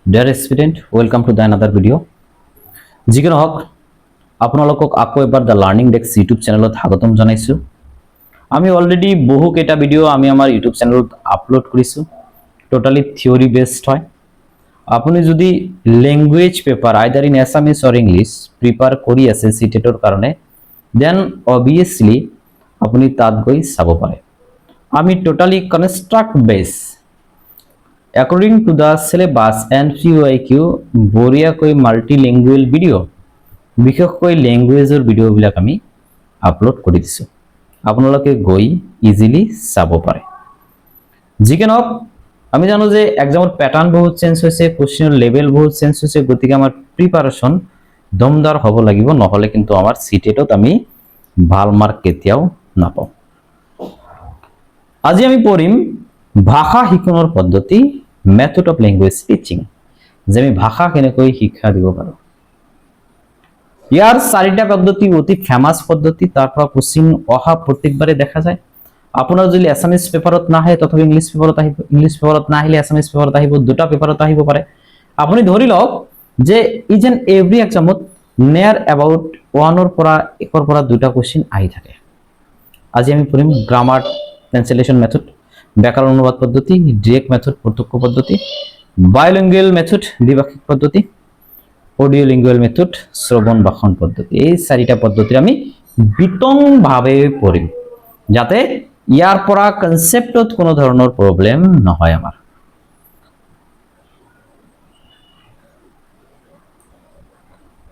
Dear student, welcome to the another video. যিকোনো হওক আপোনালোকক আকৌ এবাৰ দ্য লাৰ্নিং ডেস্ক ইউটিউব চেনেলত স্বাগতম জনাইছো। আমি অলৰেডি বহুকেইটা ভিডিঅ' আমি আমাৰ ইউটিউব চেনেলত আপলোড কৰিছো। টোটালি থিওৰি বেসড হয়। আপুনি যদি language paper either in Assamese or English prepare কৰি আছে সিটেটৰ কাৰণে দেন অবভিয়াসলি আপুনি তাত গৈ চাব পাৰে। আমি totally construct base According to the syllabus and PYQ, বঢ়িয়াকৈ মাল্টিলিঙ্গুৱেল ভিডিঅ' বিশেষকৈ ল্যাঙ্গুৱেজৰ ভিডিঅ'বিলাক আমি আপলোড কৰি দিছো। আপোনালোকে গৈ ইজিলি চাব পাৰে। যিকি নহওক আমি জানো যে এক্সামৰ প্যাটাৰ্ন বহুত চেঞ্জ হৈছে, কোশ্চেনৰ লেভেল বহুত চেঞ্জ হৈছে, গতিকে আমাৰ প্ৰিপাৰেচন দমদাৰ হ'ব লাগিব, নহলে কিন্তু আমাৰ সিটেটত আমি ভাল মাৰ্ক কেতিয়াও নাপাওঁ। আজি আমি পঢ়িম ভাষা শিকনৰ পদ্ধতি, মেথড অফ ল্যাঙ্গুৱেজ টিচিং, যে আমি ভাষা কেনেকৈ শিক্ষা দিব পাৰো। ইয়াৰ চাৰিটা পদ্ধতি অতি ফেমাস পদ্ধতি, তাৰ পৰা কোশ্চেন অহা প্ৰত্যেকবাৰে দেখা যায়। আপোনাৰ যদি আছামিজ পেপাৰত নাহে তথাপি ইংলিশ পেপাৰত আহিব, ইংলিশ পেপাৰত নাহিলে আছামিজ পেপাৰত আহিব, দুটা পেপাৰত আহিব পাৰে। আপুনি ধৰি লওক যে ইজ এন এভৰি এক্সামত নিয়াৰ এবাউট ওৱানৰ পৰা দুটা কোশ্চেন আহি থাকে। আজি আমি পঢ়িম গ্ৰামাৰ ট্রান্সলেশন মেথড, ব্যাকরণ অনুবাদ পদ্ধতি, ডিরেক্ট মেথড প্রত্যক্ষ পদ্ধতি, বায়োলিঙ্গুয়াল মেথড দ্বিভাষিক পদ্ধতি, অডিও লিঙ্গুয়াল মেথড শ্রবণ ভাষণ পদ্ধতি। এই চাৰিটা পদ্ধতি আমি বিতংভাৱে পঢ়িম যাতে ইয়াৰ পৰা কনসেপ্টত কোনো ধৰণৰ প্ৰবলেম নহয়। আমাৰ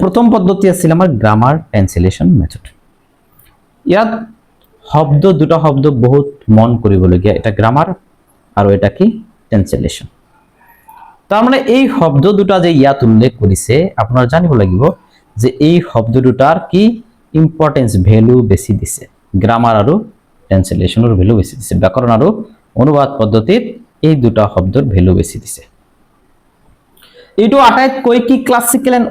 প্ৰথম পদ্ধতি আছিল আমাৰ গ্ৰামাৰ ট্ৰান্সলেশন মেথড। ইয়াত শব্দ দুটা শব্দ বহুত মন কৰিবলগীয়া, এটা গ্ৰামাৰ আৰু এটা কি ট্ৰান্সলেশন। তাৰ মানে এই শব্দ দুটা যে ইয়াত উল্লেখ কৰিছে আপোনাৰ জানিব লাগিব যে এই শব্দ দুটাৰ কি ইম্পৰ্টেন্স ভ্যালু বেছি দিছে, গ্ৰামাৰ আৰু ট্ৰান্সলেশনৰ ভ্যালু বেছি দিছে, ব্যাকৰণ আৰু অনুবাদ পদ্ধতিত এই দুটা শব্দৰ ভ্যালু বেছি দিছে। এইটো আটাইতকৈ কি classical and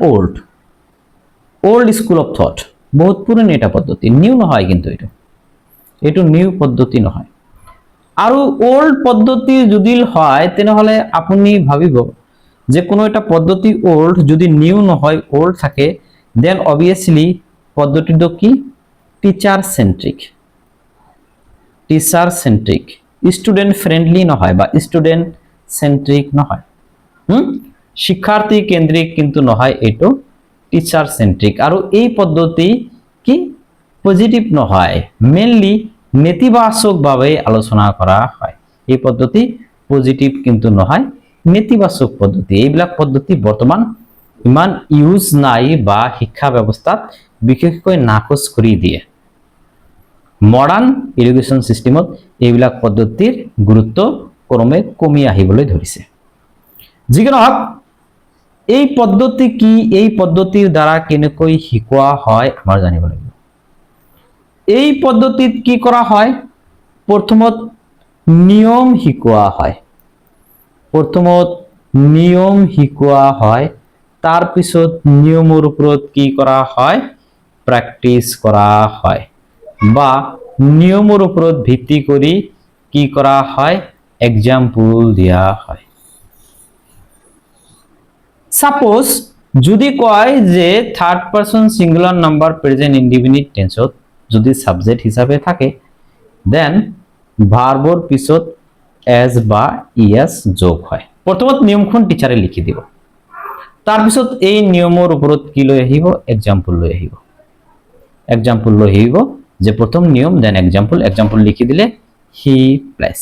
old school of thought, বহুত পুৰণি এটা পদ্ধতি, নিউ নহয় কিন্তু এইটো নিউ পদ্ধতি নহয়। আৰু ওল্ড পদ্ধতি যদি হয় তেনেহলে আপুনি ভাবিব যে কোনো এটা পদ্ধতি ওল্ড যদি নিউ নহয়, ওল্ড থাকে, দেন অবভিয়াসলি পদ্ধতিটো কি টিচার সেন্ট্রিক, স্টুডেন্ট ফ্রেন্ডলি নহয় বা স্টুডেন্ট সেন্ট্রিক নহয়, শিক্ষার্থী কেন্দ্রিক কিন্তু নহয়, এইটো টিচার সেন্ট্রিক। আৰু এই পদ্ধতি কি পজিটিভ নহয়, মেইনলি নেতিবাচকভাৱে আলোচনা কৰা হয়। এই পদ্ধতি পজিটিভ কিন্তু নহয়, নেতিবাচক পদ্ধতি। এইবিলাক পদ্ধতি বৰ্তমান ইমান ইউজ নাই বা শিক্ষা ব্যৱস্থাত বিশেষকৈ নাকচ কৰি দিয়ে। মডাৰ্ণ এডুকেশ্যন সিস্টেমত এইবিলাক পদ্ধতিৰ গুৰুত্ব ক্ৰমে কমি আহিবলৈ ধৰিছে। যিকি নহওক এই পদ্ধতি কি, এই পদ্ধতিৰ দ্বাৰা কেনেকৈ শিকোৱা হয় আমাৰ জানিব লাগিব। এই পদ্ধতিত কি কৰা হয়, প্ৰথমত নিয়ম শিকোৱা হয়, তাৰ পিছত নিয়মৰ ওপৰত কি কৰা হয়, প্ৰেক্টিস কৰা হয়, বা নিয়মৰ ওপৰত ভিত্তি কৰি কি কৰা হয়, এক্সাম্পল দিয়া হয়। সাপোজ যদি কয় যে third person singular number present indefinite টেন্সত যদি সাবজেক্ট হিসাবে থাকে দেন ভার্বর পিছত এজ বা ইএস যোগ হয়। প্ৰথমত নিয়মখন টিচাৰে লিখি দিব, তাৰ পিছত এই নিয়মৰ ওপৰত কি লৈ আহিব, এক্সাম্পল লৈ আহিব, যে প্ৰথম নিয়ম দেন এক্সাম্পল লিখি দিলে he plays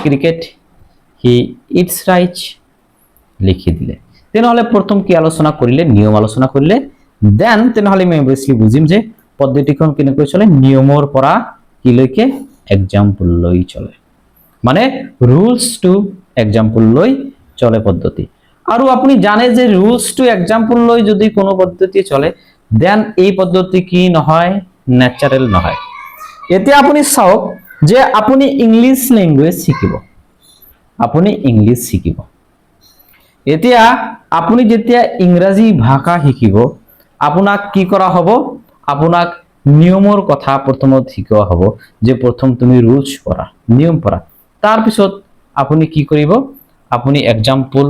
cricket, he eats rice লিখি দিলে। তেনেহলে প্ৰথম কি আলোচনা কৰিলে, নিয়ম আলোচনা কৰিলে, দেন তেনেহলে আমি অবভিয়াসলি বুজিম যে পদ্ধতিখন কেনেকৈ চলে, নিয়মৰ পৰা কি লৈকে এক্সাম্পল লৈ চলে, মানে ৰুলস টু এক্সাম্পল লৈ চলে পদ্ধতি। আৰু আপুনি জানে যে রুলস টু এক্সাম্পল লৈ যদি কোনো পদ্ধতি চলে দেন এই পদ্ধতি কি নহয়, ন্যাচারাল নহয়। এতিয়া আপুনি চাওক যে আপুনি ইংলিশ ল্যাঙ্গুৱেজ শিকিব, এতিয়া আপুনি যেতিয়া ইংৰাজী ভাষা শিকিব আপোনাক কি কৰা হ'ব, আপোনাক নিয়মৰ কথা প্ৰথমত শিকোৱা হ'ব, যে প্ৰথম তুমি ৰুলস পঢ়া, নিয়ম পঢ়া, তাৰ পিছত আপুনি কি কৰিব, আপুনি এক্সাম্পল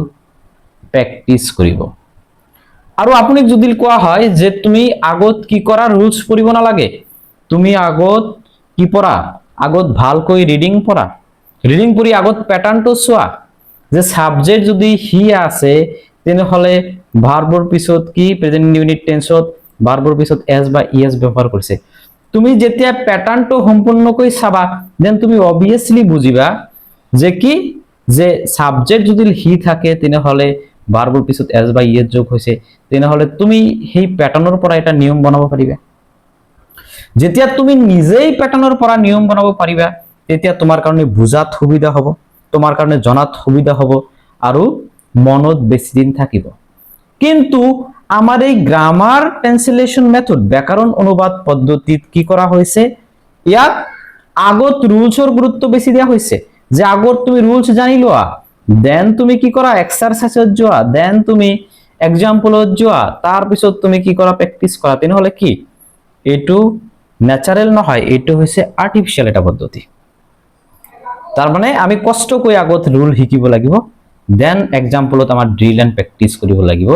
প্ৰেক্টিচ কৰিব। আৰু আপুনি যদি কোৱা হয় যে তুমি আগত কি কৰা ৰুলছ পঢ়িব নালাগে, তুমি আগত কি পঢ়া, আগত ভালকৈ ৰিডিং পঢ়া, ৰিডিং পঢ়ি আগত প্যাটাৰ্নটো চোৱা যে সাবজেক্ট যদি হি আছে তেনেহলে ভাৰ্বৰ পিছত কি প্ৰেজেন্ট ইনডিফিনিট টেন্সত ভাৰ্বৰ পিছত এছ বা ইএছ ব্যৱহাৰ কৰিছে। তুমি যেতিয়া প্যাটাৰ্নটো সম্পূৰ্ণকৈ চাবা দেন তুমি অবভিয়াসলি বুজিবা যে কি যে সাবজেক্ট যদি হি থাকে তেনেহলে ভাৰ্বৰ পিছত এছ বা ইএছ যোগ হৈছে, তেনেহলে তুমি সেই প্যাটাৰ্নৰ পৰা এটা নিয়ম বনাব পাৰিবা। যেতিয়া তুমি নিজেই প্যাটাৰ্নৰ পৰা নিয়ম বনাব পাৰিবা তেতিয়া তোমাৰ কাৰণে বুজাত সুবিধা হ'ব, তোমাৰ কাৰণে জনাত সুবিধা হ'ব আৰু মনত বেছি দিন থাকিব। কিন্তু আমাৰ এই গ্ৰামাৰ ট্ৰান্সলেশন মেথড ব্যাকৰণ অনুবাদ পদ্ধতিত কি কৰা হয়েছে, ইয়াত আগত ৰুলসৰ গুৰুত্ব বেছি দিয়া হৈছে যে আগত তুমি ৰুলস জানি লোৱা দেন তুমি কি কৰা এক্সাৰসাইজত যোৱা দেন তুমি এক্সাম্পলত যোৱা তাৰ পিছত তুমি কি কৰা প্ৰেক্টিস কৰা। তেনেহলে কি এইটো ন্যাচাৰাল নহয়, এইটো হৈছে আৰ্টিফিশিয়াল এটা পদ্ধতি। তাৰ মানে আমি কষ্টকৈ আগত ৰুল শিকিব লাগিব দেন এক্সাম্পলত আমাৰ ড্ৰিল এন্ড প্ৰেক্টিস কৰিব লাগিব,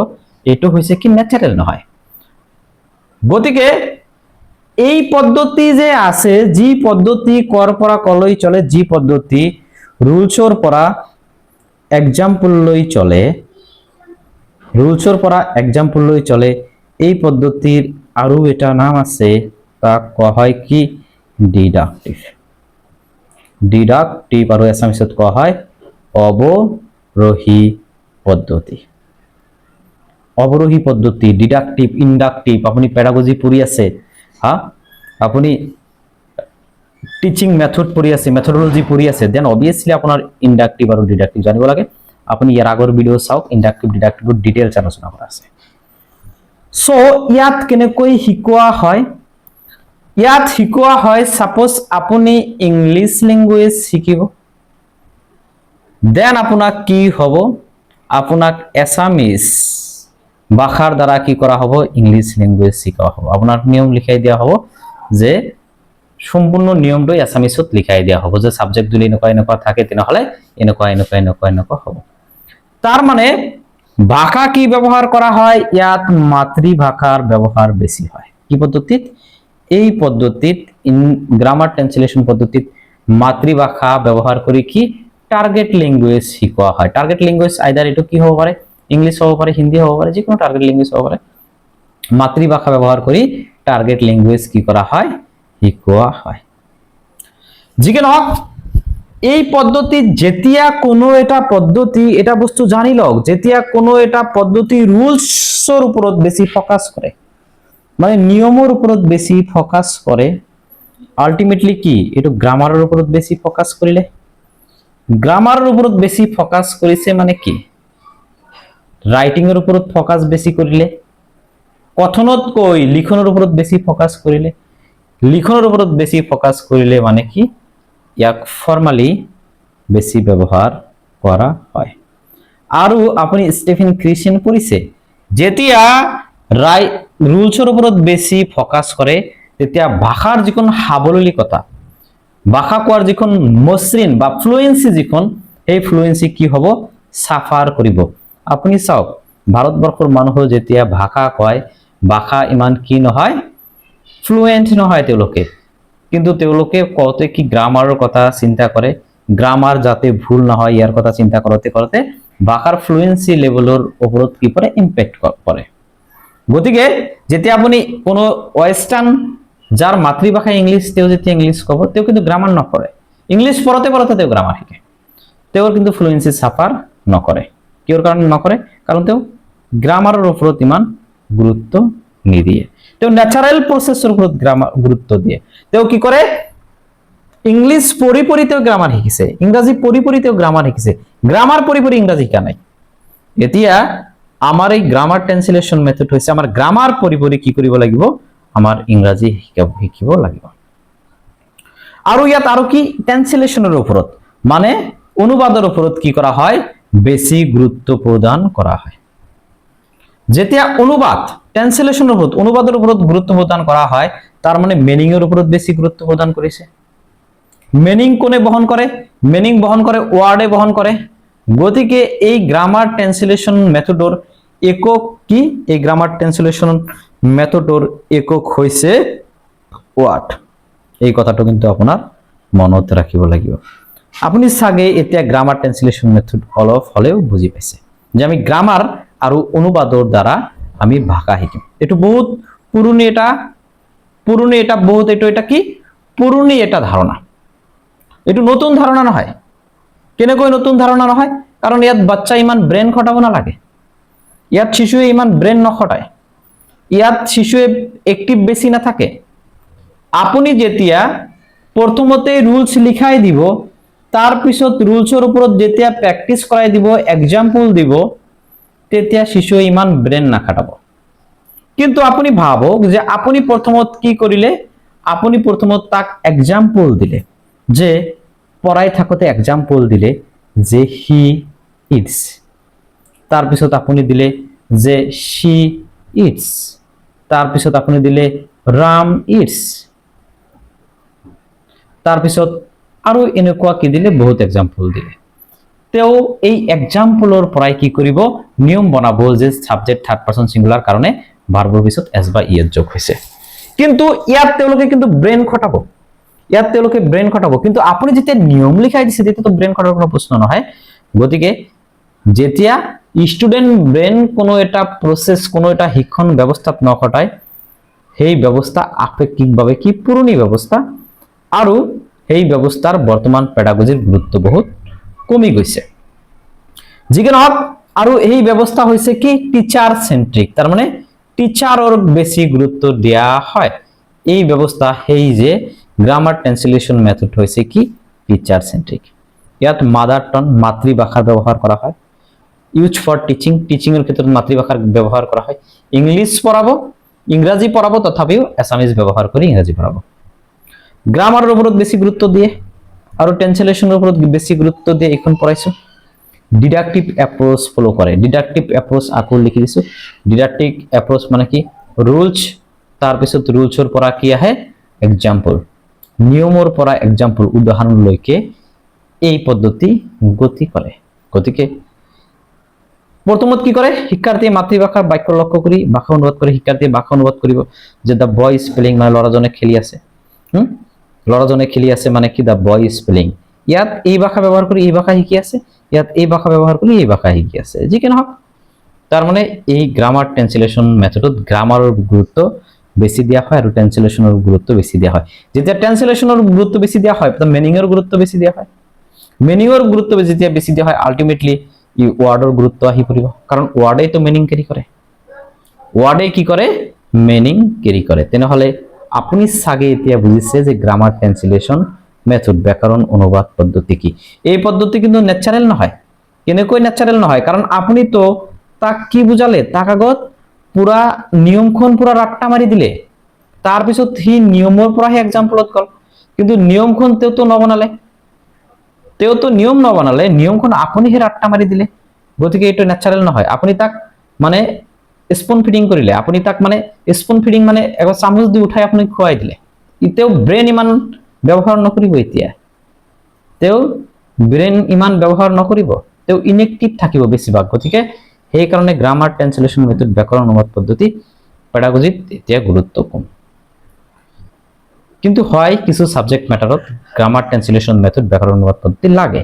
এইটো হৈছে কি ন্যাচাৰাল নহয়। গতিকে এই পদ্ধতি যে আছে যি পদ্ধতি কৰ পৰা কলৈ চলে, যি পদ্ধতি ৰুলসৰ পৰা এক্সাম্পল লৈ চলে, ৰুলসৰ পৰা এক্সাম্পল লৈ চলে, এই পদ্ধতিৰ আৰু এটা নাম আছে, তাক কোৱা হয় কি ডিডাক্টিভ। ডিডাক্টিভ আৰু এছামিছত কোৱা হয় অৱৰোহী পদ্ধতি। অৱৰোহী পদ্ধতি, ডিডাক্টিভ, ইন্ডাক্টিভ, আপুনি পেডাগজি পঢ়ি আছে, হা আপুনি টিচিং মেথড পঢ়ি আছে, মেথডোলজি পঢ়ি আছে, দেন অবভিয়াসলি আপোনাৰ ইন্ডাক্টিভ আৰু ডিডাক্টিভ জানিব লাগে। আপুনি ইয়াৰ আগৰ ভিডিও চাওক, ইন্ডাক্টিভ ডিডাক্টিভৰ ডিটেইলছ আলোচনা কৰা আছে। সো ইয়াত কেনেকৈ শিকোৱা হয়, ইয়াত শিকোৱা হয় সাপোজ আপুনি ইংলিশ ল্যাঙ্গুয়েজ শিকিব, দেন আপোনাক কি হ'ব, আপোনাক এছামিজ ভাষাৰ দ্বাৰা কি কৰা হ'ব ইংলিশ ল্যাঙ্গুয়েজ শিকোৱা হ'ব। আপোনাক নিয়ম লিখাই দিয়া হ'ব যে সম্পূৰ্ণ নিয়মটো এছামিজত লিখাই দিয়া হ'ব যে সাবজেক্ট যদি এনেকুৱা এনেকুৱা থাকে তেনেহলে এনেকুৱা এনেকুৱা এনেকুৱা এনেকুৱা হ'ব। তাৰ মানে ভাষা কি ব্যৱহাৰ কৰা হয়, ইয়াত মাতৃভাষাৰ ব্যৱহাৰ বেছি হয়। কি পদ্ধতিত, এই পদ্ধতিত গ্ৰামাৰ ট্ৰান্সলেশন পদ্ধতিত মাতৃভাষা ব্যবহাৰ কৰে কি টাৰ্গেট ল্যাঙ্গুয়েজ শিকোৱা হয়। টাৰ্গেট ল্যাঙ্গুয়েজ আইদাৰ এটো কি হ'ব পাৰে, ইংলিশ হ'ব পাৰে, হিন্দি হ'ব পাৰে, যিকোনো টাৰ্গেট ল্যাঙ্গুয়েজ হ'ব পাৰে। মাতৃভাষা ব্যবহাৰ কৰি টাৰ্গেট ল্যাঙ্গুয়েজ কি কৰা হয় শিকোৱা হয়। যিকি নহওক এই পদ্ধতিত যেতিয়া কোনো এটা পদ্ধতি এটা বস্তু জানি লওক, যেতিয়া কোনো এটা পদ্ধতি ৰুলসৰ ওপৰত বেছি ফোকাস কৰে মানে নিয়মৰ ওপৰত বেছি ফোকাস কৰে, আলটিমেটলি কি এটো গ্ৰামাৰৰ ওপৰত বেছি ফোকাস কৰিলে, গ্ৰামাৰৰ ওপৰত বেছি ফোকাস কৰিছে মানে কি ৰাইটিং এৰ ওপৰত ফোকাস বেছি কৰিলে, কথনতকৈ লিখনৰ ওপৰত বেছি ফোকাস কৰিলে, লিখনৰ ওপৰত বেছি ফোকাস কৰিলে মানে কি ইয়াক ফৰ্মালি বেছি ব্যৱহাৰ কৰা হয়। আৰু আপুনি ষ্টিফেন ক্ৰিশ্চিয়ান পঢ়িছে, যেতিয়া ৰুলসৰ ওপৰত বেছি ফোকাস কৰে তেতিয়া ভাষাৰ যিখন সাবলীলতা, ভাষা কোৱাৰ যিখন মসৃণ বা ফ্লুয়েন্সি যিখন, এই ফ্লুয়েন্সি কি হ'ব সাফাৰ কৰিব। আপুনি চাওক ভাৰতবৰ্ষৰ মানুহ যেতিয়া ভাষা কয়, ভাষা ইমান কি নহয় ফ্লুয়েন্ট নহয় তেওঁলোকে, কিন্তু তেওঁলোকে কওঁতে কি গ্ৰামাৰৰ কথা চিন্তা কৰে, গ্ৰামাৰ যাতে ভুল নহয় ইয়াৰ কথা চিন্তা কৰোতে কৰোতে ভাষাৰ ফ্লুয়েন্সি লেভেলৰ ওপৰত কি পৰে ইম্প্যাক্ট পৰে। গতিকে যেতিয়া আপুনি কোনো ওয়েস্টাৰ্ন যাৰ মাতৃভাষা ইংলিশ, তেও যেতিয়া ইংলিশ কব তেও কিন্তু গ্ৰামাৰ নকৰে, ইংলিশ পঢ়তে পঢ়তে তেও গ্ৰামাৰ শিকে, তেও কিন্তু ফ্লুয়েন্সি সাফাৰ নকৰে। কিয়ৰ কাৰণে নকৰে, কাৰণ তেও গ্ৰামাৰৰ ওপৰত ইমান গুৰুত্ব নিদিয়ে, তেও ন্যাচাৰাল প্ৰসেসৰ ওপৰত গুৰুত্ব দিয়ে। তেও কি কৰে ইংলিশ পঢ়ি পঢ়ি তেও গ্ৰামাৰ শিকিছে, ইংৰাজী পঢ়ি পঢ়ি তেও গ্ৰামাৰ শিকিছে, গ্ৰামাৰ পঢ়ি পঢ়ি ইংৰাজী শিকা নাই। এতিয়া আমাৰ এই গ্ৰামাৰ ট্ৰান্সলেশন মেথড হৈছে আমাৰ গ্ৰামাৰ পঢ়ি পঢ়ি কি কৰিব লাগিব, আমাৰ ইংৰাজী শিকিব লাগিব। আৰু ইয়াত আৰু কি ট্ৰান্সলেশনৰ ওপৰত মানে অনুবাদৰ ওপৰত কি কৰা হয় বেছি গুৰুত্ব প্ৰদান কৰা হয়। যেতিয়া অনুবাদ ট্ৰান্সলেশনৰ ওপৰত অনুবাদৰ ওপৰত গুৰুত্ব প্ৰদান কৰা হয়, তাৰ মানে মিনিং এৰ ওপৰত বেছি গুৰুত্ব প্ৰদান কৰিছে। মিনিং কোনে বহন কৰে, মিনিং বহন কৰে ওয়াৰ্ডে বহন কৰে, গতিকে এই গ্ৰামাৰ ট্ৰান্সলেশন মেথডৰ একক কি এই গ্ৰামাৰ ট্ৰান্সলেশন মেথডৰ একক হৈছে ওয়াৰ্ড এই কথাটো কিন্তু আপোনাৰ মনত ৰাখিব লাগিব আপুনি সাগে এতিয়া গ্ৰামাৰ ট্ৰান্সলেশন মেথড অলপ হলেও বুজি পাইছে যে আমি গ্ৰামাৰ আৰু অনুবাদৰ দ্বাৰা আমি ভাষা শিকিম এটো বহুত পুরনো এটা বহুত এটা কি পুরনো এটা ধারণা এটো নতুন ধারণা নহয় কেনেকৈ নতুন ধারণা নহয় কারণ ইয়াত বাচ্চা ইমান ব্রেন খটাব না লাগে ইয়াত শিশুৱে ইমান ব্ৰেন নখটায় ইয়াত শিশুৱে অ্যাক্টিভ বেশি না থাকে আপুনি যেতিয়া প্ৰথমতে ৰুলস লিখাই দিব তাৰ পিছত ৰুলসৰ ওপৰত যেতিয়া প্ৰ্যাকটিস কৰাই দিব এক্সাম্পল দিব তেতিয়া শিশুৱে ইমান ব্ৰেন না খাটাব কিন্তু আপুনি ভাবক যে আপুনি প্ৰথমত কি কৰিলে আপুনি প্ৰথমত তাক এক্সাম্পল দিলে যে পড়াই থাকতে এক্সাম্পল দিলে যে হি ইটস তার পিছত আপুনি দিলে যে শি ইটস তার পিছত আপুনি দিলে রাম ইটস তার পিছত আৰু এনেকুৱা কি দিলে বহুত এক্সাম্পল দিলে তেও এই এক্সাম্পলৰ পৰাই কি কৰিব নিয়ম বনাব যে সাবজেক্ট থাৰ্ড পাৰসন সিঙ্গুলাৰ কাৰণে ভাৰ্বৰ পিছত এস বা ই যোগ হৈছে কিন্তু ইয়াত তেওঁলোকে কিন্তু ব্রেন খটাব ইয়াত তেওঁলোকে ব্রেন খটাব কিন্তু আপুনি যেতিয়া নিয়ম লিখাই দিছে তেতিয়া তো ব্রেন খটাৰ কোনো প্ৰশ্ন নহয় গতিকে যেতিয়া স্টুডেন্ট ব্ৰেন কোনো এটা প্ৰসেস কোনো এটা শিক্ষণ ব্যৱস্থাত নখটায় সেই ব্যৱস্থা আপেক্ষিকভাৱে কি পুৰণি ব্যৱস্থা আৰু এই ব্যৱস্থাৰ বৰ্তমান পেডাগজিৰ গুৰুত্ব বহুত কমি গৈছে যিকি নহওক আৰু এই ব্যৱস্থা হৈছে কি টিচাৰ সেন্ট্ৰিক তাৰ মানে টিচাৰৰ বেছি গুৰুত্ব দিয়া হয় এই ব্যৱস্থা সেই যে গ্ৰামাৰ ট্ৰান্সলেশন মেথড হৈছে কি টিচাৰ সেন্ট্ৰিক ইয়াত মাদাৰ টাং মাতৃভাষাৰ ব্যৱহাৰ কৰা হয় ইউজ ফর টিচিং এর ক্ষেত্রে মাতৃভাষার ব্যবহার করা হয় ইংলিশ পড়াবো ইংরাজি পড়াবো তথাপিও অ্যাসামিজ ব্যবহার করে ইংরাজি পড়াবো গ্রামারের উপর বেশি গুরুত্ব দিয়ে আর ট্রান্সলেশনের উপর বেশি গুরুত্ব দিয়ে এখন পড়াইছো ডিডাক্টিভ অ্যাপ্রোচ ফলো করে ডিডাক্টিভ অ্যাপ্রোচ আকো লিখি দিছো ডিডাক্টিভ অ্যাপ্রোচ মানে কি রুলস তার পিছত ৰুলসৰ পৰা কি আহে এক্সাম্পল নিয়মৰ পৰা এক্সাম্পল উদাহৰণ লৈকে এই পদ্ধতি গতি কৰে গতিকে প্রথমত কি করে শিক্ষার্থী মাতৃভাষার বাক্য লক্ষ্য করি ভাষা অনুবাদ করে শিক্ষার্থী ভাষা অনুবাদ করিব যে দা বয় স্পেলিং মানে লৰাজনে খেলি আছে লৰাজনে খেলি আছে মানে কি দা বয় স্পেলিং ইয়াত এই ভাষা ব্যবহার কৰি এই ভাষা শিকি আছে ইয়াত এই ভাষা ব্যবহাৰ কৰি এই ভাষা শিকি আছে যি কি নহওক তার মানে এই গ্রামার ট্রান্সলেশন মেথডত গ্রামারের গুরুত্ব বেশি দিয়া হয় আর ট্রান্সলেশনের গুরুত্ব বেশি দিয়া হয় যেতিয়া ট্রান্সলেশনের গুরুত্ব বেশি দিয়া হয় তখন মিনিং এর গুরুত্ব বেশি দিয়া হয় মিনিং এর গুরুত্ব যেতিয়া বেশি দিয়া হয় আলটিমেটলি ই ওয়াৰ্ডৰ গুৰুত্ব আহি পৰিব কারণ ওয়ার্ডে তো মিনিং ক্যারি করে ওয়ার্ডে কি করে মিনিং ক্যারি করে তেনেহলে আপুনি সাগে এতিয়া বুজিছে যে গ্রামার ট্রান্সলেশন মেথড ব্যাকরণ অনুবাদ পদ্ধতি কি এই পদ্ধতি কিন্তু ন্যাচারাল নহয় কেনেকৈ ন্যাচারাল নহয় কারণ আপুনি তো তাক কি বুঝালে তাক আগত পুরা নিয়মখন পুরা রাট্টা মারি দিলে তার পিছত হি নিয়মৰ পৰা হে এক্সাম্পলত কল কিন্তু নিয়মখন তেও তো নবনালে তেও তো নিয়ম নবনালে নিয়মখন আপুনি হে রাট্টা মারি দিলে গতিকে এটা ন্যাচারাল নহয় আপুনি তাক মানে স্পুন ফিডিং কৰিলে আপুনি তাক মানে স্পুন ফিডিং মানে একবাৰ চামুচ দি উঠাই আপুনি খুৱাই দিলে ইতেও ব্ৰেন ইমান ব্যবহাৰ নকৰিব এতিয়া তেও ব্ৰেন ইমান ব্যবহাৰ নকৰিব তেও ইনএক্টিভ থাকিব বেছিভাগ গতিকে সেই কারণে গ্রামার ট্রান্সলেশন মেথড ব্যাকরণ অনুবাদ পদ্ধতি পেডাগজিত এতিয়া গুরুত্ব কম কিন্তু হয় কিছু সাবজেক্ট ম্যাটারত গ্রামার ট্রান্সলেশন মেথড ব্যাকরণ অনুবাদ পদ্ধতি লাগে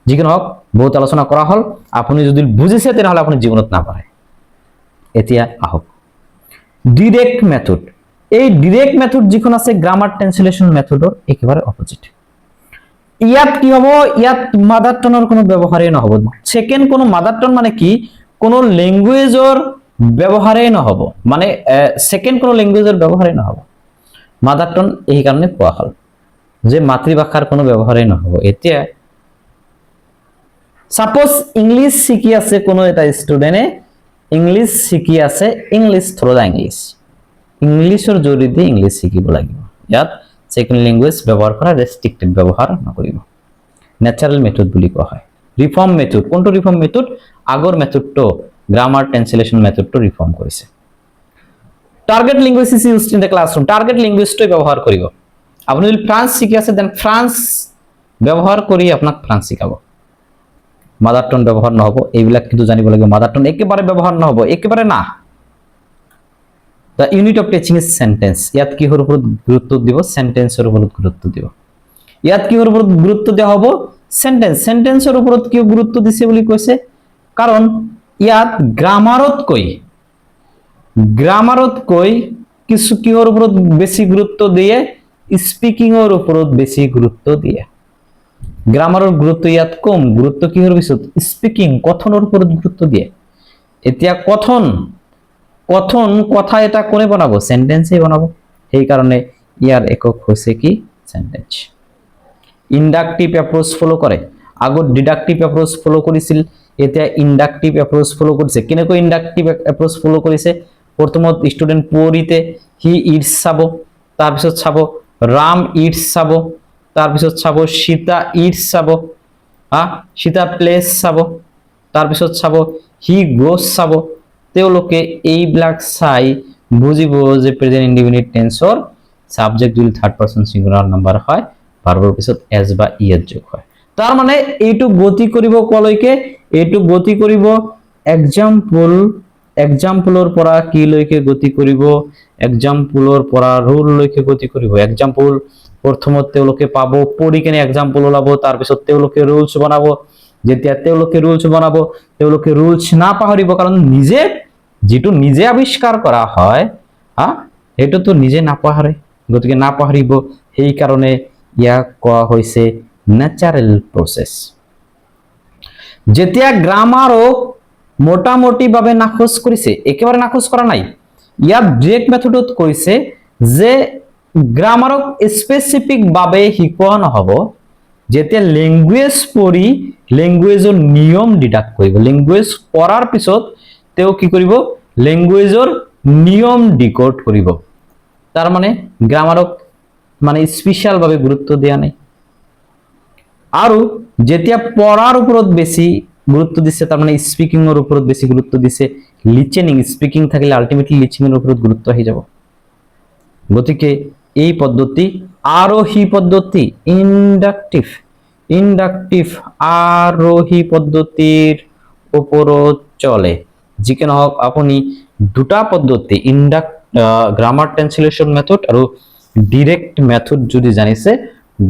যিকোনো হোক বহুত আলোচনা করা হল আপনি যদি বুঝিছে তেনেহলে আপনি জীবনত না পারে এতিয়া আহক ডিরেক্ট মেথড এই ডিরেক্ট মেথড যিখন আছে গ্রামার ট্রান্সলেশন মেথডৰ একেবাৰে অপোজিট ইয়াত কি হবো ইয়াত মাদাৰ টনৰ কোনো ব্যবহাৰই নহব সেকেন্ড কোনো মাদাৰ টন মানে কি কোনো ল্যাঙ্গুয়েজৰ ব্যবহাৰই নহব মানে সেকেন্ড কোনো ল্যাঙ্গুয়েজৰ ব্যবহাৰই নহব মাদাৰ টন এই কাৰণে কোৱা হল যে মাতৃভাষাৰ কোনো ব্যবহারই নহব এতিয়া সাপোজ ইংলিশ শিকি আছে কোনো এটা স্টুডেন্টে ইংলিশ শিকি আছে ইংলিশ থ্ৰু দা ইংলিশৰ জৰিয়তে ইংলিশ শিকিব লাগিব ইয়াত সেকেন্ড ল্যাঙ্গুয়েজ ব্যবহাৰ কৰা ৰেস্ট্ৰিক্টেড ব্যবহাৰ নকৰিব ন্যাচাৰাল মেথড বুলি কোৱা হয় ৰিফৰ্ম মেথড কোনটো ৰিফৰ্ম মেথড আগৰ মেথডটো গ্ৰামাৰ ট্ৰান্সলেশন মেথডটো ৰিফৰ্ম কৰিছে target language is used in the classroom target ল্যাঙ্গুয়েজটো ব্যবহাৰ কৰিব আপুনি যদি ফ্ৰান্স শিকি আছে দেন ফ্ৰান্স ব্যবহাৰ কৰি আপোনাক ফ্ৰান্স শিকাব মাদাৰ টং ব্যৱহাৰ নহব এইবিলাক কিন্তু জানিব লাগিব মাদাৰ টং একেবাৰে ব্যৱহাৰ নহব একেবাৰে না The unit of teaching is sentence. ইয়াত কিহৰ ওপৰত গুৰুত্ব দিব সেন্টেন্সৰ ওপৰত গুৰুত্ব দিব ইয়াত কিহৰ ওপৰত গুৰুত্ব দিয়া হ'ব সেন্টেন্স সেন্টেন্সৰ ওপৰত কি গুৰুত্ব দিছে বুলি কৈছে কাৰণ ইয়াত গ্ৰামাৰত কৈ কিছু কিহৰ ওপৰত বেছি গুৰুত্ব দিয়ে স্পিকিংৰ ওপৰত বেছি গুৰুত্ব দিয়ে গ্ৰামাৰৰ গুৰুত্ব ইয়াত কম গুৰুত্ব কিহৰ পিছত স্পিকিং কথনৰ ওপৰত গুৰুত্ব দিয়ে এতিয়া কথন কথা এটা কোনে বনাব সেন্টেন্সই বনাব সেই কাৰণে ইয়াৰ একক হৈছে কি সেন্টেন্স ইন্ডাকটিভ এপ্ৰোচ ফলো কৰে আগত ডিডাকটিভ এপ্ৰোচ ফলো কৰিছিল এতিয়া ইন্ডাকটিভ এপ্ৰোচ ফলো কৰিছে কেনেকৈ ইন্ডাকটিভ এপ্ৰোচ ফলো কৰিছে প্ৰথমত ষ্টুডেন্ট পঢ়িতে হি ইটস চাব তাৰ পিছত চাব ৰাম ইটস চাব তাৰ পিছত চাব সীতা ইটস চাব সীতা প্লেস চাব তাৰ পিছত চাব হি গোস চাব তেওঁলোকে এইবিলাক চাই বুজিব যে প্ৰেজেন্ট ইনডিফিনিট টেন্সৰ সাবজেক্ট যদি থাৰ্ড পাৰসন সিঙ্গুলাৰ নাম্বাৰ হয় ভাৰ্বৰ পিছত এস বা ইএস যোগ হয় তাৰ মানে এইটো গতি কৰিব কলৈকে এইটো গতি কৰিব এক্সাম্পলৰ পৰা কি লৈকে গতি কৰিব এক্সাম্পলৰ পৰা ৰুল লৈকে গতি কৰিব এক্সাম্পল প্ৰথমত তেওঁলোকে পাব পঢ়ি কেনে এক্সাম্পল ওলাব তাৰ পিছত তেওঁলোকে ৰুলছ বনাব যেতিয়া তেওঁলোকে ৰুলছ বনাব তেওঁলোকে ৰুলছ না পাহৰিব কাৰণ নিজে আৱিষ্কাৰ কৰা হয় সেইটো তো নিজে নাপাহৰে গতিকে নাপাহৰিব সেই কাৰণে ইয়াক কোৱা হৈছে ন্যাচাৰেল প্ৰসেস যেতিয়া গ্ৰামাৰক মোটামুটি ভাবে নাকচ কৰিছে একেবাৰে নাকচ কৰা নাই ইয়াত ডিৰেক্ট মেথডত কৈছে যে গ্ৰামাৰক স্পেসিফিক ভাবে শিকোৱা নহব যেতিয়া ল্যাঙ্গুৱেজ পঢ়ি ল্যাঙ্গুৱেজৰ নিয়ম ডিডাক্ট কৰিব ল্যাঙ্গুৱেজ পঢ়াৰ পিছত তেও কি কৰিব ল্যাঙ্গুৱেজৰ নিয়ম ডিকোড কৰিব তাৰ মানে গ্ৰামাৰক মানে স্পেশাল ভাবে গুৰুত্ব দিয়া নাই আৰু যেতিয়া পঢ়াৰ ওপৰত বেছি গুৰুত্ব দিছে তাৰ মানে স্পিকিংৰ ওপৰত বেছি গুৰুত্ব দিছে লিসেনিং স্পিকিং থাকিলে আলটিমেটলি লিসেনিংৰ ওপৰত গুৰুত্ব আহি যাব গতিকে এই পদ্ধতি আৰোহী পদ্ধতি ইন্ডাকটিভ আৰোহী পদ্ধতিৰ ওপৰত চলে যিকি নহওক আপুনি দুটা পদ্ধতি গ্ৰামাৰ ট্ৰান্সলেশন মেথড আৰু ডাইৰেক্ট মেথড যদি জানিছে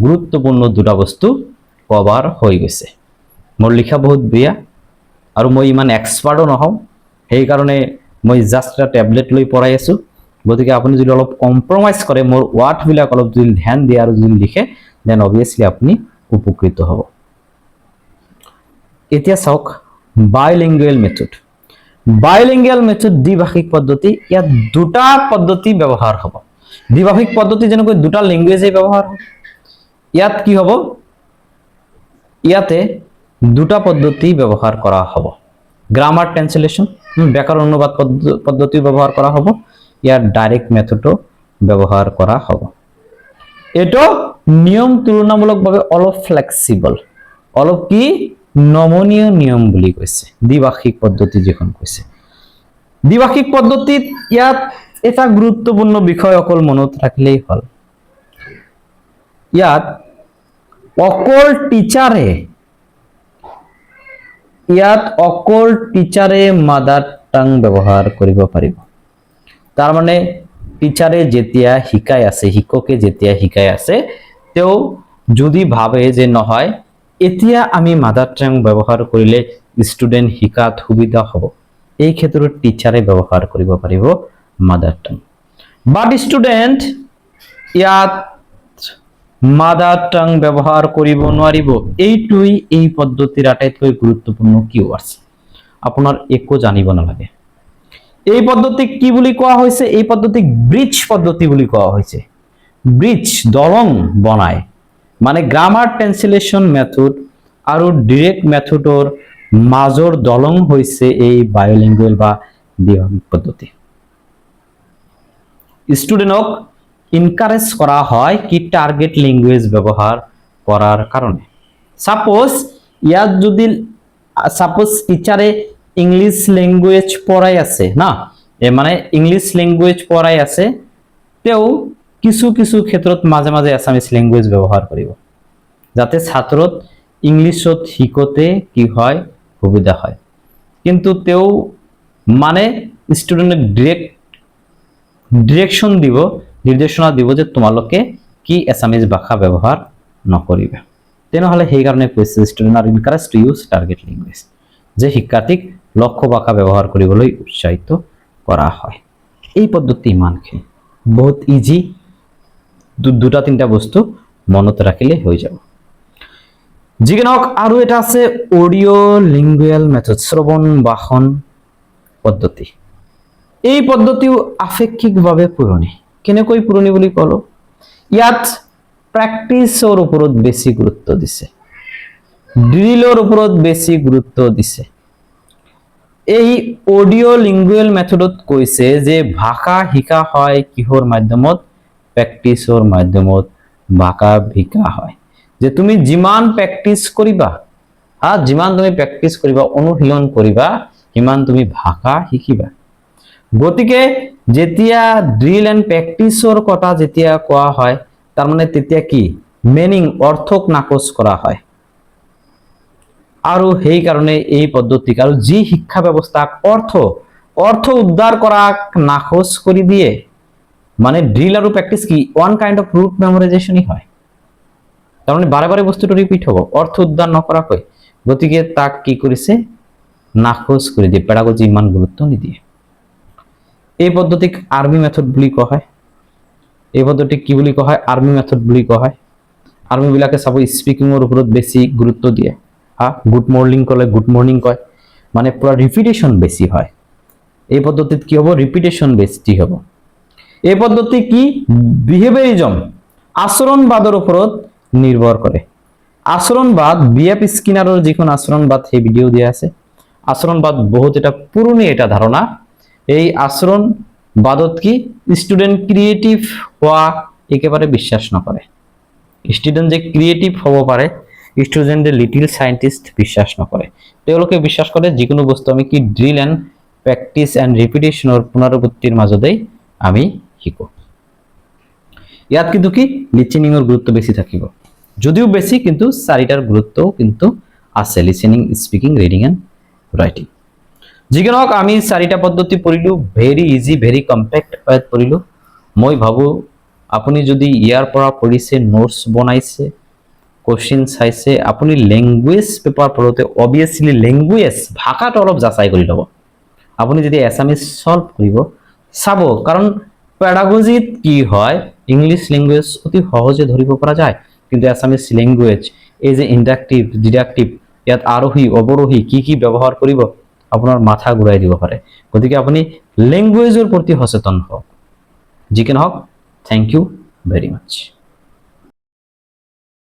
গুৰুত্বপূৰ্ণ দুটা বস্তু কভাৰ হৈ গৈছে মোৰ লিখা বহুত বেয়া আৰু মই ইমান এক্সপাৰ্টও নহওঁ সেই কাৰণে মই জাস্ট এটা ট্যাবলেট লৈ পঢ়াই আছো গতিকে আপুনি যদি অলপ কম্প্ৰমাইজ কৰে মোৰ ওয়াৰ্ড বিলাক অলপ যদি ধ্যান দিয়ে আৰু যদি লিখে দেন অবভিয়াসলি আপুনি উপকৃত হ'ব এতিয়া চাওক বাইলিঙ্গুয়াল মেথড দ্বিভাষিক পদ্ধতি ইয়াত দুটা পদ্ধতি ব্যৱহাৰ হ'ব দ্বিভাষিক পদ্ধতি যেনেকৈ দুটা ল্যাঙ্গুৱেজে ব্যৱহাৰ হ'ব ইয়াত কি হ'ব ইয়াতে দুটা পদ্ধতি ব্যৱহাৰ কৰা হ'ব গ্ৰামাৰ ট্ৰান্সলেশন ব্যাকৰণ অনুবাদ পদ্ধতি ব্যৱহাৰ কৰা হ'ব ইয়াৰ ডাইৰেক্ট মেথডও ব্যৱহাৰ কৰা হ'ব এটো নিয়ম তুলনামূলকভাৱে অলপ ফ্লেক্সিবল অলপ কি নমনীয় নিয়ম বুলি কৈছে দ্বিভাষিক পদ্ধতি যেখন কৈছে দ্বিভাষিক পদ্ধতিত ইয়াত এটা গুৰুত্বপূৰ্ণ বিষয় অকল মনত ৰাখিলেই হ'ল ইয়াত অকল টিচাৰে মাদাৰ টাং ব্যৱহাৰ কৰিব পাৰিব তাৰ মানে টিচাৰে যেতিয়া শিকাই আছে শিক্ষকে যেতিয়া শিকাই আছে তেও যদি ভাবে যে নহয় এতিয়া আমি মাদাৰ টাং ব্যৱহাৰ কৰিলে ষ্টুডেন্ট শিকাত সুবিধা হ'ব এই ক্ষেত্ৰত টিচাৰে ব্যৱহাৰ কৰিব পাৰিব মাদাৰ টাং বাট ষ্টুডেন্ট ইয়াত মাদাৰ টাং ব্যৱহাৰ কৰিব নোৱাৰিব এইটোই এই পদ্ধতিৰ আটাইতকৈ গুৰুত্বপূৰ্ণ কিওয়াৰ্ডছ আপোনাৰ একো জানিব নালাগে এই পদ্ধতিক কি বুলি কোৱা হৈছে এই পদ্ধতিক ব্ৰিজ পদ্ধতি বুলি কোৱা হৈছে ব্ৰিজ দলং বনায় মানে গ্ৰামাৰ ট্ৰান্সলেশন মেথড আৰু ডাইৰেক্ট মেথডৰ মাজৰ দলং হৈছে এই বায়োলিঙ্গুয়াল বা দ্বিভাষিক পদ্ধতি ষ্টুডেন্টক ইনকাৰেজ কৰা হয় কি টাৰ্গেট ল্যাঙ্গুৱেজ ব্যৱহাৰ কৰাৰ কাৰণে সাপোজ ইয়াত যদি টিচাৰে ইংলিশ ল্যাঙ্গুৱেজ পঢ়াই আছে না মানে ইংলিশ ল্যাঙ্গুৱেজ পঢ়াই আছে তেও কিছু ক্ষেত্ৰত মাজে মাজে আসামিজ ল্যাঙ্গুৱেজ ব্যৱহাৰ কৰিব যাতে ছাত্ৰত ইংলিছত শিকোতে কি হয় সুবিধা হয় কিন্তু তেও মানে ষ্টুডেণ্টক ডিৰেকশ্যন দিব নিৰ্দেশনা দিব যে তোমালোকে কি এছামিজ ভাষা ব্যৱহাৰ নকৰিবা তেনেহলে সেইকাৰণে কৈছে student R encourage to use target language যে শিক্ষাৰ্থীক লক্ষ্য ভাষা ব্যৱহাৰ কৰিবলৈ উৎসাহিত কৰা হয় এই পদ্ধতি ইমানখিনি বহুত ইজি দুটা তিনটা বস্তু মনত ৰাখিলে হৈ যাব যিকি নহওক আৰু এটা আছে অডিঅ' লিংগুৱেল মেথড শ্ৰৱণ ভাষণ পদ্ধতি এই পদ্ধতিও আপেক্ষিকভাৱে পুৰণি কেনেকৈ পুৰণি বুলি ক'লো ইয়াত প্ৰেক্টিছৰ ওপৰত বেছি গুৰুত্ব দিছে ড্ৰিলৰ ওপৰত বেছি গুৰুত্ব দিছে এই অডিঅ' লিংগুৱেল মেথডত কৈছে যে ভাষা শিকা হয় কিহৰ মাধ্যমত প্ৰেক্টিছৰ মাধ্যমত ভাষা শিকা হয় যে তুমি যিমান প্ৰেক্টিছ কৰিবা যিমান তুমি প্ৰেক্টিছ কৰিবা অনুশীলন কৰিবা সিমান তুমি ভাষা শিকিবা গতিকে যেতিয়া ড্ৰিল এণ্ড প্ৰেক্টিছৰ কথা যেতিয়া কোৱা হয় তাৰ মানে তেতিয়া কি মিনিং অৰ্থক নাকচ কৰা হয় আৰু সেই কাৰণে এই পদ্ধতিক আৰু যি শিক্ষা ব্যৱস্থাক অৰ্থ উদ্ধাৰ কৰাক নাকচ কৰি দিয়ে মানে ড্ৰিল আৰু প্ৰেক্টিছ কি ওয়ান কাইন্ড অফ ৰুট মেমোৰাইজেশ্যনই হয় তাৰ মানে বাৰে বাৰে বস্তুটো ৰিপিট হ'ব অৰ্থ উদ্ধাৰ নকৰাকৈ গতিকে তাক কি কৰিছে নাকচ কৰি দিয়ে পেডাগজি ইমান গুৰুত্ব নিদিয়ে এই পদ্ধতিক আৰ্মি মেথড বুলি কোৱা হয় এই পদ্ধতিক কি বুলি কোৱা হয় আৰ্মি মেথড বুলি কোৱা হয় আৰ্মি বিলাকে সব স্পিকিংৰ ওপৰত বেছি গুৰুত্ব দিয়ে গুড মৰ্নিং কলে গুড মৰ্নিং কয় মানে পুৰা ৰিপিটেশন বেছি হয় এই পদ্ধতিত কি হ'ব ৰিপিটেশন বেছি হ'ব এই পদ্ধতি কি বিহেভিয়াৰিজম আচৰণবাদৰ ওপৰত নিৰ্ভৰ কৰে আচৰণবাদ বিএফ স্কিনাৰৰ যিখন আচৰণবাদ সেই ভিডিও দিয়া আছে আচৰণবাদ বহুত এটা পুৰণি এটা ধাৰণা এই আচৰণবাদত কি ষ্টুডেন্ট ক্ৰিয়েটিভ হোৱা একেবাৰে বিশ্বাস নকৰে ষ্টুডেন্ট যে ক্ৰিয়েটিভ হ'ব পাৰে ষ্টুডেন্টে লিটল সায়েন্টিস্ট বিশ্বাস নকৰে তেওঁলোকে বিশ্বাস কৰে যিকোনো বস্তু আমি কি ড্ৰিল এণ্ড প্ৰেক্টিছ এণ্ড ৰিপিটেশনৰ পুনৰাবৃত্তিৰ মাজতেই আমি শিকো ইয়াত কিন্তু কি লিসেনিংৰ গুৰুত্ব বেছি থাকিব যদিও বেছি কিন্তু চাৰিটাৰ গুৰুত্বও কিন্তু আছে listening speaking reading and writing যিকোনক আমি চাৰিটা পদ্ধতি পঢ়িলো ভেৰি ইজি ভেৰি কম্পেক্ট ওয়েত পঢ়িলো মই ভাবো আপুনি যদি ইয়াৰ পৰা পঢ়িছে নোটস বনাইছে কোশ্চেন চাইছে আপুনি ল্যাঙ্গুৱেজ পেপাৰ পঢ়োতে অবিয়াসলি ল্যাঙ্গুৱেজ ভাষাটো অলপ যাচাই কৰি ল'ব আপুনি যদি এছামিজ সলভ কৰিব চাব কাৰণ পেডাগজিত কি হয় ইংলিশ ল্যাঙ্গুৱেজ অতি সহজে ধৰিব পৰা যায় কিন্তু এছামিজ ল্যাঙ্গুৱেজ এই যে ইন্ডাক্টিভ ডিডাক্টিভ ইয়াত আৰোহী অৱৰোহী কি ব্যৱহাৰ কৰিব আপোনাৰ মাথা ঘূৰাই দিব পাৰে গতিকে আপুনি ল্যাঙ্গুৱেজৰ প্ৰতি সচেতন হওক যিকি নহওক থ্যাংক ইউ ভেৰি মাচ